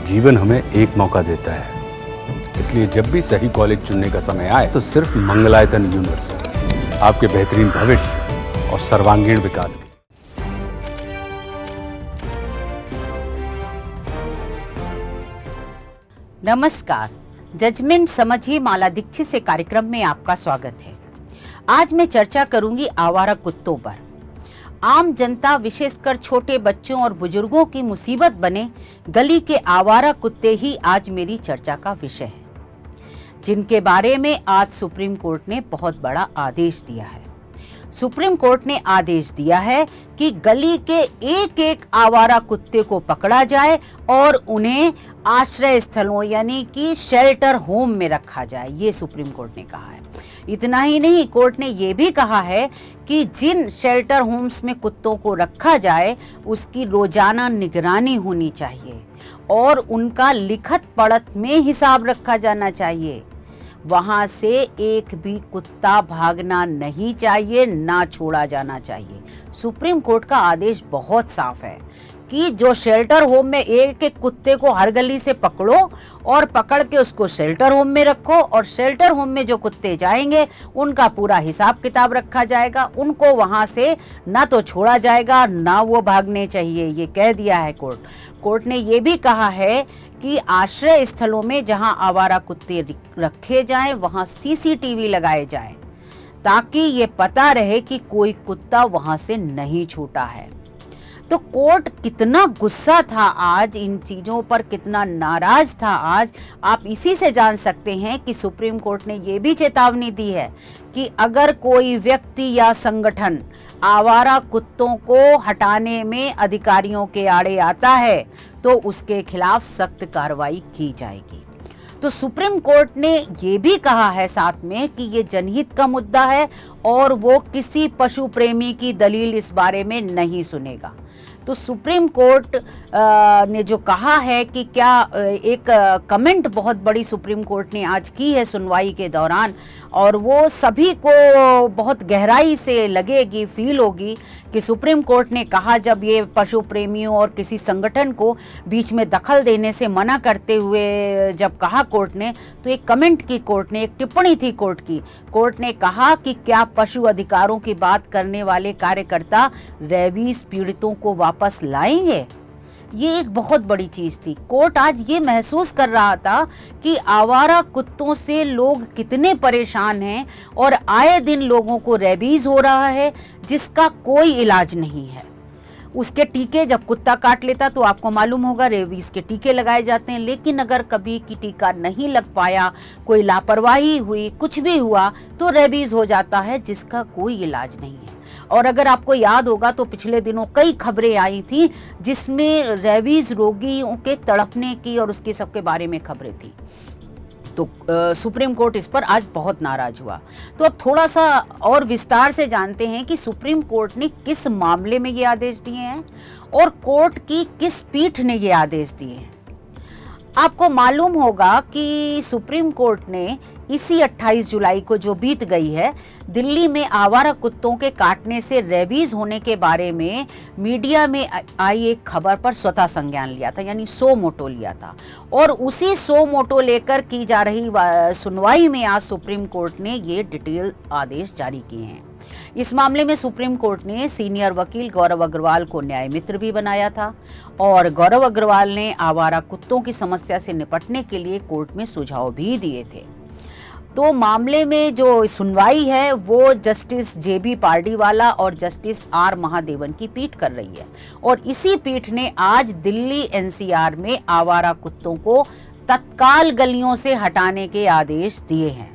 जीवन हमें एक मौका देता है, इसलिए जब भी सही कॉलेज चुनने का समय आए तो सिर्फ मंगलायतन यूनिवर्सिटी आपके बेहतरीन भविष्य और सर्वांगीण विकास के। नमस्कार, जजमेंट समझिए माला दीक्षित से कार्यक्रम में आपका स्वागत है। आज मैं चर्चा करूंगी आवारा कुत्तों पर। आम जनता विशेषकर छोटे बच्चों और बुजुर्गों की मुसीबत बने गली के आवारा कुत्ते ही आज मेरी चर्चा का विषय है, जिनके बारे में आज सुप्रीम कोर्ट ने बहुत बड़ा आदेश दिया है। सुप्रीम कोर्ट ने आदेश दिया है कि गली के एक एक आवारा कुत्ते को पकड़ा जाए और उन्हें आश्रय स्थलों यानी कि शेल्टर होम में रखा जाए, ये सुप्रीम कोर्ट ने कहा है। इतना ही नहीं, कोर्ट ने ये भी कहा है कि जिन शेल्टर होम्स में कुत्तों को रखा जाए उसकी रोजाना निगरानी होनी चाहिए और उनका लिखत पढ़त में हिसाब रखा जाना चाहिए। वहां से एक भी कुत्ता भागना नहीं चाहिए, ना छोड़ा जाना चाहिए। सुप्रीम कोर्ट का आदेश बहुत साफ है कि जो शेल्टर होम में एक एक कुत्ते को हर गली से पकड़ो और पकड़ के उसको शेल्टर होम में रखो, और शेल्टर होम में जो कुत्ते जाएंगे उनका पूरा हिसाब किताब रखा जाएगा। उनको वहां से ना तो छोड़ा जाएगा ना वो भागने चाहिए, ये कह दिया है कोर्ट। कोर्ट ने ये भी कहा है कि आश्रय स्थलों में जहां आवारा कुत्ते रखे जाएं वहां सीसीटीवी लगाए जाएं, ताकि ये पता रहे कि कोई कुत्ता वहां से नहीं छूटा है। तो कोर्ट कितना गुस्सा था आज इन चीजों पर, कितना नाराज था आज, आप इसी से जान सकते हैं कि सुप्रीम कोर्ट ने ये भी चेतावनी दी है कि अगर कोई व्यक्ति या संगठन आवारा कुत्तों को हटाने में अधिकारियों के आड़े आता है तो उसके खिलाफ सख्त कार्रवाई की जाएगी। तो सुप्रीम कोर्ट ने ये भी कहा है साथ में कि ये जनहित का मुद्दा है और वो किसी पशु प्रेमी की दलील इस बारे में नहीं सुनेगा। तो सुप्रीम कोर्ट ने जो कहा है कि क्या एक कमेंट बहुत बड़ी सुप्रीम कोर्ट ने आज की है सुनवाई के दौरान, और वो सभी को बहुत गहराई से लगेगी, फील होगी कि सुप्रीम कोर्ट ने कहा, जब ये पशु प्रेमियों और किसी संगठन को बीच में दखल देने से मना करते हुए जब कहा कोर्ट ने, तो एक कमेंट की कोर्ट ने, एक टिप्पणी थी कोर्ट की। कोर्ट ने कहा कि क्या पशु अधिकारों की बात करने वाले कार्यकर्ता रेबीज पीड़ितों को वापस लाएंगे? ये एक बहुत बड़ी चीज थी। कोर्ट आज ये महसूस कर रहा था कि आवारा कुत्तों से लोग कितने परेशान हैं और आए दिन लोगों को रेबीज हो रहा है जिसका कोई इलाज नहीं है। उसके टीके, जब कुत्ता काट लेता तो आपको मालूम होगा रेबीज के टीके लगाए जाते हैं, लेकिन अगर कभी की टीका नहीं लग पाया, कोई लापरवाही हुई, कुछ भी हुआ तो रेबीज हो जाता है जिसका कोई इलाज नहीं है। और अगर आपको याद होगा तो पिछले दिनों कई खबरें आई थी जिसमें रेबीज रोगियों के तड़पने की और उसके सबके बारे में खबरें थी। तो सुप्रीम कोर्ट इस पर आज बहुत नाराज हुआ। तो अब थोड़ा सा और विस्तार से जानते हैं कि सुप्रीम कोर्ट ने किस मामले में ये आदेश दिए हैं और कोर्ट की किस पीठ ने ये आदेश दिए हैं। आपको मालूम होगा कि सुप्रीम कोर्ट ने इसी 28 जुलाई को जो बीत गई है, दिल्ली में आवारा कुत्तों के काटने से रेबीज होने के बारे में मीडिया में आई एक खबर पर स्वतः संज्ञान लिया था, यानी सो मोटो लिया था। और उसी सो मोटो लेकर की जा रही सुनवाई में आज सुप्रीम कोर्ट ने ये डिटेल आदेश जारी किए हैं। इस मामले में सुप्रीम कोर्ट ने सीनियर वकील गौरव अग्रवाल को न्याय मित्र भी बनाया था और गौरव अग्रवाल ने आवारा कुत्तों की समस्या से निपटने के लिए कोर्ट में सुझाव भी दिए थे। तो मामले में जो सुनवाई है वो जस्टिस जेबी पार्डीवाला और जस्टिस आर महादेवन की पीठ कर रही है, और इसी पीठ ने आज दिल्ली एनसीआर में आवारा कुत्तों को तत्काल गलियों से हटाने के आदेश दिए हैं।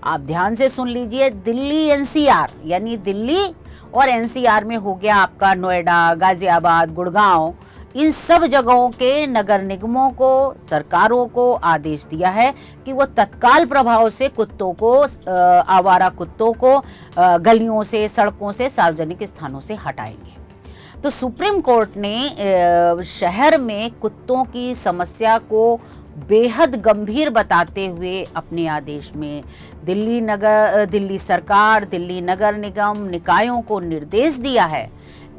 आप ध्यान से सुन लीजिए, दिल्ली एनसीआर यानी दिल्ली और एनसीआर में हो गया आपका नोएडा, गाजियाबाद, गुड़गांव, इन सब जगहों के नगर निगमों को, सरकारों को आदेश दिया है कि वो तत्काल प्रभाव से कुत्तों को, आवारा कुत्तों को गलियों से, सड़कों से, सार्वजनिक स्थानों से हटाएंगे। तो सुप्रीम कोर्ट ने शहर में कुत्तों की समस्या को बेहद गंभीर बताते हुए अपने आदेश में दिल्ली सरकार, दिल्ली नगर निगम, निकायों को निर्देश दिया है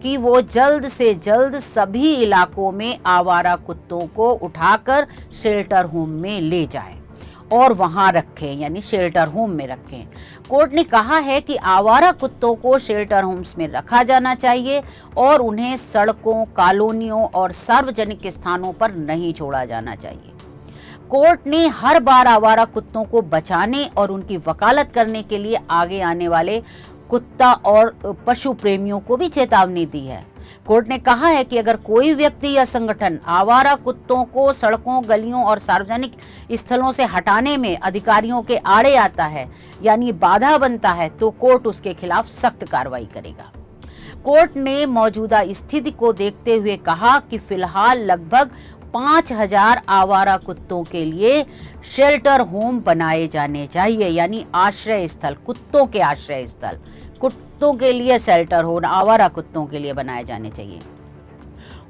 कि वो जल्द से जल्द सभी इलाकों में आवारा कुत्तों को उठाकर शेल्टर होम में ले जाएं और वहां रखें, यानी शेल्टर होम में रखें। कोर्ट ने कहा है कि आवारा कुत्तों को शेल्टर होम्स में रखा जाना चाहिए और उन्हें सड़कों, कॉलोनियों और सार्वजनिक स्थानों पर नहीं छोड़ा जाना चाहिए। कोर्ट ने हर बार आवारा कुत्तों को बचाने और उनकी वकालत करने के लिए आगे आने वाले कुत्ता और पशु प्रेमियों को भी चेतावनी दी है। कोर्ट ने कहा है कि अगर कोई व्यक्ति या संगठन आवारा कुत्तों को सड़कों, गलियों और सार्वजनिक स्थलों से हटाने में अधिकारियों के आड़े आता है, यानी बाधा बनता है, तो कोर्ट उसके खिलाफ सख्त कार्रवाई करेगा। कोर्ट ने मौजूदा स्थिति को देखते हुए कहा कि फिलहाल लगभग 5000 आवारा कुत्तों के लिए शेल्टर होम बनाए जाने चाहिए, यानी आश्रय स्थल, कुत्तों के आश्रय स्थल, कुत्तों के लिए शेल्टर होम आवारा कुत्तों के लिए बनाए जाने चाहिए।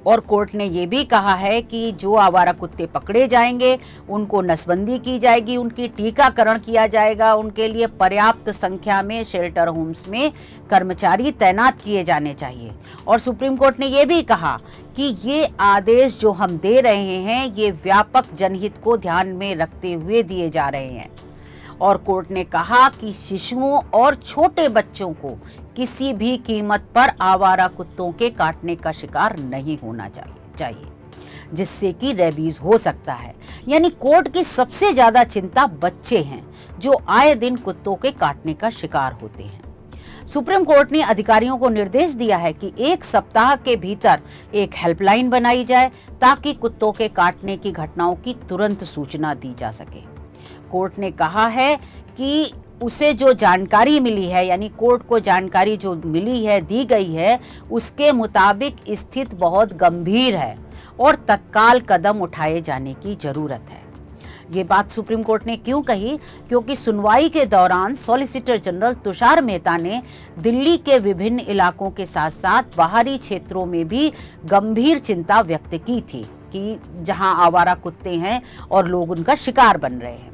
और कोर्ट ने ये भी कहा है कि जो आवारा कुत्ते पकड़े जाएंगे उनको नसबंदी की जाएगी, उनकी टीकाकरण किया जाएगा, उनके लिए पर्याप्त संख्या में शेल्टर होम्स में कर्मचारी तैनात किए जाने चाहिए। और सुप्रीम कोर्ट ने ये भी कहा कि ये आदेश जो हम दे रहे हैं ये व्यापक जनहित को ध्यान में रखते हुए दिए जा रहे हैं। और कोर्ट ने कहा कि शिशुओं और छोटे बच्चों को किसी भी कीमत पर आवारा कुत्तों के काटने का शिकार नहीं होना चाहिए, जिससे कि रेबीज हो सकता है। यानी कोर्ट की सबसे ज्यादा चिंता बच्चे हैं जो आए दिन कुत्तों के काटने का शिकार होते हैं। सुप्रीम कोर्ट ने अधिकारियों को निर्देश दिया है कि 1 सप्ताह के भीतर एक हेल्पलाइन बनाई जाए ताकि कुत्तों के काटने की घटनाओं की तुरंत सूचना दी जा सके। कोर्ट ने कहा है कि उसे जो जानकारी मिली है, यानी कोर्ट को जानकारी जो मिली है, दी गई है, उसके मुताबिक स्थिति बहुत गंभीर है और तत्काल कदम उठाए जाने की जरूरत है। ये बात सुप्रीम कोर्ट ने क्यों कही? क्योंकि सुनवाई के दौरान सॉलिसिटर जनरल तुषार मेहता ने दिल्ली के विभिन्न इलाकों के साथ साथ बाहरी क्षेत्रों में भी गंभीर चिंता व्यक्त की थी कि जहां आवारा कुत्ते हैं और लोग उनका शिकार बन रहे हैं।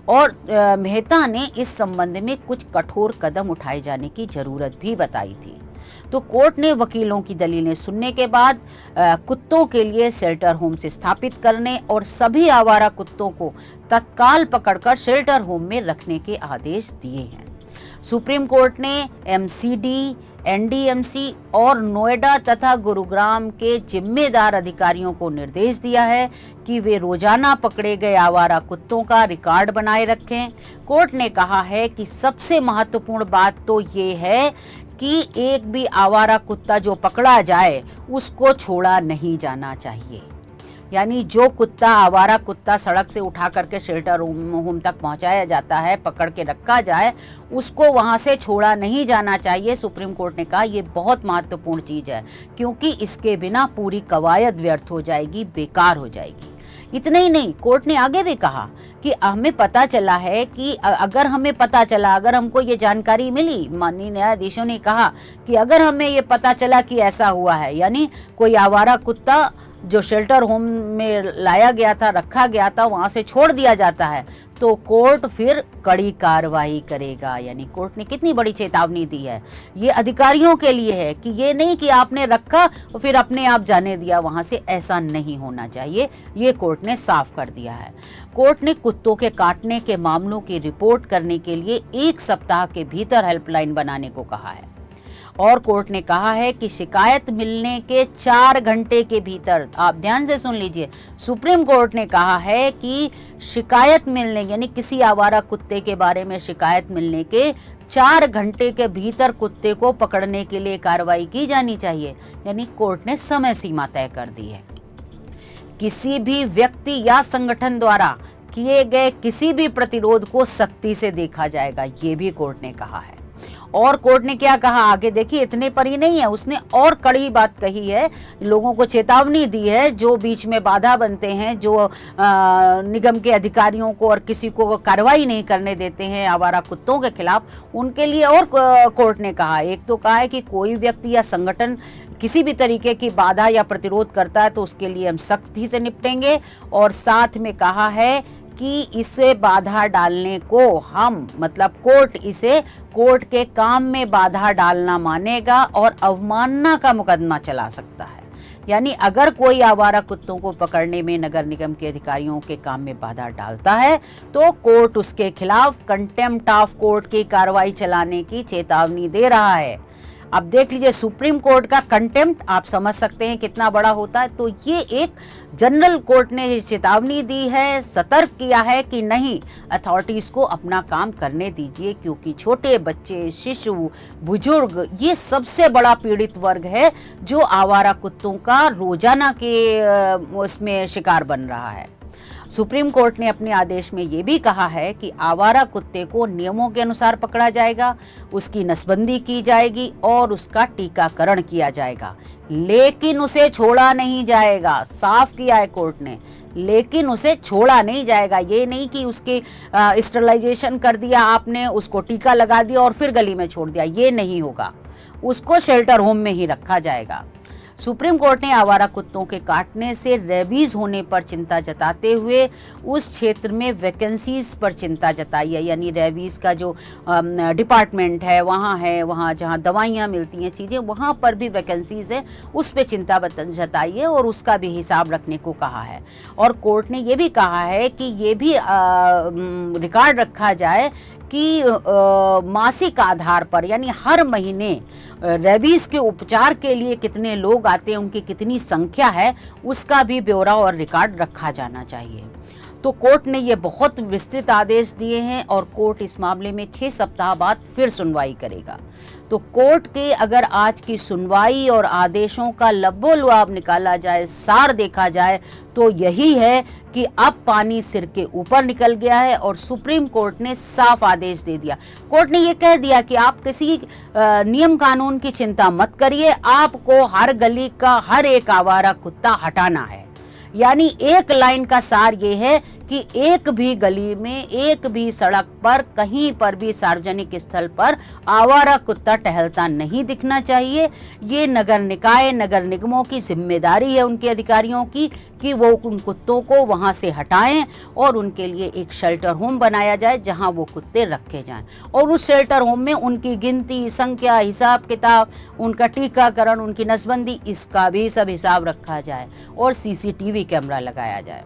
और मेहता ने इस संबंध में कुछ कठोर कदम उठाए जाने की जरूरत भी बताई थी। तो कोर्ट ने वकीलों की दलीलें सुनने के बाद कुत्तों के लिए शेल्टर होम्स स्थापित करने और सभी आवारा कुत्तों को तत्काल पकड़कर शेल्टर होम में रखने के आदेश दिए हैं। सुप्रीम कोर्ट ने एमसीडी, एनडीएमसी और नोएडा तथा गुरुग्राम के जिम्मेदार अधिकारियों को निर्देश दिया है कि वे रोजाना पकड़े गए आवारा कुत्तों का रिकॉर्ड बनाए रखें। कोर्ट ने कहा है कि सबसे महत्वपूर्ण बात तो ये है कि एक भी आवारा कुत्ता जो पकड़ा जाए उसको छोड़ा नहीं जाना चाहिए। यानी जो कुत्ता, आवारा कुत्ता सड़क से उठा करके शेल्टर होम तक पहुंचाया जाता है, पकड़ के रखा जाए, उसको वहां से छोड़ा नहीं जाना चाहिए। सुप्रीम कोर्ट ने कहा ये बहुत महत्वपूर्ण चीज है, क्योंकि इसके बिना पूरी कवायद व्यर्थ हो जाएगी, बेकार हो जाएगी। इतना ही नहीं, कोर्ट ने आगे भी कहा कि हमें पता चला है कि अगर हमको ये जानकारी मिली, माननीय न्यायाधीशों ने कहा कि अगर हमें ये पता चला कि ऐसा हुआ है, यानी कोई आवारा कुत्ता जो शेल्टर होम में लाया गया था, रखा गया था, वहां से छोड़ दिया जाता है, तो कोर्ट फिर कड़ी कार्रवाई करेगा। यानी कोर्ट ने कितनी बड़ी चेतावनी दी है। ये अधिकारियों के लिए है कि ये नहीं कि आपने रखा और फिर अपने आप जाने दिया वहां से, ऐसा नहीं होना चाहिए। ये कोर्ट ने साफ कर दिया है। कोर्ट ने कुत्तों के काटने के मामलों की रिपोर्ट करने के लिए 1 सप्ताह के भीतर हेल्पलाइन बनाने को कहा है। और कोर्ट ने कहा है कि शिकायत मिलने के 4 घंटे के भीतर, आप ध्यान से सुन लीजिए, सुप्रीम कोर्ट ने कहा है कि शिकायत मिलने, यानी किसी आवारा कुत्ते के बारे में शिकायत मिलने के 4 घंटे के भीतर कुत्ते को पकड़ने के लिए कार्रवाई की जानी चाहिए। यानी कोर्ट ने समय सीमा तय कर दी है। किसी भी व्यक्ति या संगठन द्वारा किए गए किसी भी प्रतिरोध को सख्ती से देखा जाएगा, ये भी कोर्ट ने कहा है। और कोर्ट ने क्या कहा आगे देखिए, इतने पर ही नहीं है, उसने और कड़ी बात कही है, लोगों को चेतावनी दी है जो बीच में बाधा बनते हैं, जो निगम के अधिकारियों को और किसी को कार्रवाई नहीं करने देते हैं आवारा कुत्तों के खिलाफ, उनके लिए। और कोर्ट ने कहा, एक तो कहा है कि कोई व्यक्ति या संगठन किसी भी तरीके की बाधा या प्रतिरोध करता है तो उसके लिए हम सख्ती से निपटेंगे, और साथ में कहा है कि इसे बाधा डालने को हम मतलब कोर्ट इसे कोर्ट के काम में बाधा डालना मानेगा और अवमानना का मुकदमा चला सकता है। यानी अगर कोई आवारा कुत्तों को पकड़ने में नगर निगम के अधिकारियों के काम में बाधा डालता है तो कोर्ट उसके खिलाफ कंटेम्प्ट ऑफ कोर्ट की कार्रवाई चलाने की चेतावनी दे रहा है। अब देख लीजिए, सुप्रीम कोर्ट का कंटेम्प्ट आप समझ सकते हैं कितना बड़ा होता है। तो ये एक जनरल कोर्ट ने चेतावनी दी है, सतर्क किया है कि नहीं, अथॉरिटीज को अपना काम करने दीजिए, क्योंकि छोटे बच्चे, शिशु, बुजुर्ग ये सबसे बड़ा पीड़ित वर्ग है जो आवारा कुत्तों का रोजाना के उसमें शिकार बन रहा है। सुप्रीम कोर्ट ने अपने आदेश में ये भी कहा है कि आवारा कुत्ते को नियमों के अनुसार पकड़ा जाएगा, उसकी नसबंदी की जाएगी और उसका टीकाकरण किया जाएगा, लेकिन उसे छोड़ा नहीं जाएगा। साफ किया है कोर्ट ने, लेकिन उसे छोड़ा नहीं जाएगा। ये नहीं कि उसके स्टरलाइजेशन कर दिया आपने, उसको टीका लगा दिया और फिर गली में छोड़ दिया, ये नहीं होगा। उसको शेल्टर होम में ही रखा जाएगा। सुप्रीम कोर्ट ने आवारा कुत्तों के काटने से रेबीज होने पर चिंता जताते हुए उस क्षेत्र में वैकेंसीज पर चिंता जताई है। यानी रेबीज का जो डिपार्टमेंट है वहाँ जहाँ दवाइयाँ मिलती हैं, चीज़ें, वहाँ पर भी वैकेंसीज है, उस पर चिंता जताई है और उसका भी हिसाब रखने को कहा है। और कोर्ट ने ये भी कहा है कि ये भी रिकॉर्ड रखा जाए कि मासिक आधार पर, यानी हर महीने रेबीज के उपचार के लिए कितने लोग आते हैं, उनकी कितनी संख्या है, उसका भी ब्यौरा और रिकॉर्ड रखा जाना चाहिए। तो कोर्ट ने ये बहुत विस्तृत आदेश दिए हैं और कोर्ट इस मामले में 6 सप्ताह बाद फिर सुनवाई करेगा। तो कोर्ट के अगर आज की सुनवाई और आदेशों का लबोलुआब निकाला जाए, सार देखा जाए, तो यही है कि अब पानी सिर के ऊपर निकल गया है और सुप्रीम कोर्ट ने साफ आदेश दे दिया। कोर्ट ने ये कह दिया कि आप किसी नियम कानून की चिंता मत करिए, आपको हर गली का हर एक आवारा कुत्ता हटाना है। यानी एक लाइन का सार ये है कि एक भी गली में, एक भी सड़क पर, कहीं पर भी सार्वजनिक स्थल पर आवारा कुत्ता टहलता नहीं दिखना चाहिए। ये नगर निकाय, नगर निगमों की जिम्मेदारी है, उनके अधिकारियों की, कि वो उन कुत्तों को वहां से हटाएं और उनके लिए एक शेल्टर होम बनाया जाए जहां वो कुत्ते रखे जाएं। और उस शेल्टर होम में उनकी गिनती, संख्या, हिसाब किताब, उनका टीकाकरण, उनकी नसबंदी, इसका भी सब हिसाब रखा जाए और सीसीटीवी कैमरा लगाया जाए।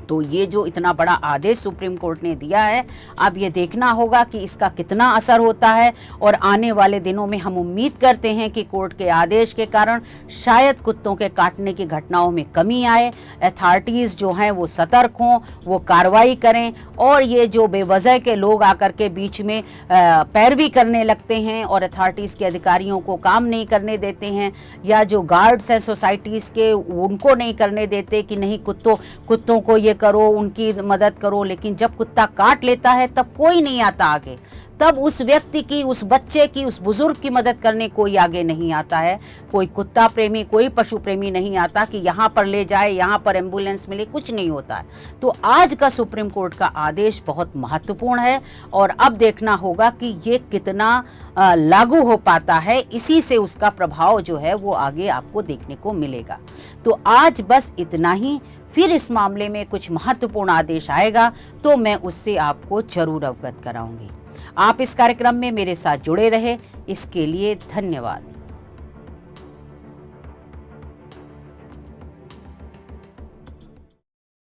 तो ये जो इतना बड़ा आदेश सुप्रीम कोर्ट ने दिया है, अब ये देखना होगा कि इसका कितना असर होता है। और आने वाले दिनों में हम उम्मीद करते हैं कि कोर्ट के आदेश के कारण शायद कुत्तों के काटने की घटनाओं में कमी आए, अथॉरिटीज़ जो हैं वो सतर्क हों, वो कार्रवाई करें और ये जो बेवजह के लोग आकर के बीच में पैरवी करने लगते हैं और अथॉरिटीज़ के अधिकारियों को काम नहीं करने देते हैं, या जो गार्ड्स हैं सोसाइटीज़ के, उनको नहीं करने देते कि नहीं कुत्तों को ये करो, उनकी मदद करो, लेकिन जब कुत्ता काट लेता है तब कोई नहीं आता आगे, तब उस व्यक्ति की, उस बच्चे की, उस बुजुर्ग की मदद करने कोई आगे नहीं आता है। कोई कुत्ता प्रेमी, कोई पशु प्रेमी नहीं आता कि यहाँ पर ले जाए, यहाँ पर एम्बुलेंस मिले, कुछ नहीं होता है। तो आज का सुप्रीम कोर्ट का आदेश बहुत महत्वपूर्ण है और अब देखना होगा कि ये कितना लागू हो पाता है। इसी से उसका प्रभाव जो है वो आगे आपको देखने को मिलेगा। तो आज बस इतना ही। फिर इस मामले में कुछ महत्वपूर्ण आदेश आएगा तो मैं उससे आपको जरूर अवगत कराऊंगी। आप इस कार्यक्रम में मेरे साथ जुड़े रहे, इसके लिए धन्यवाद।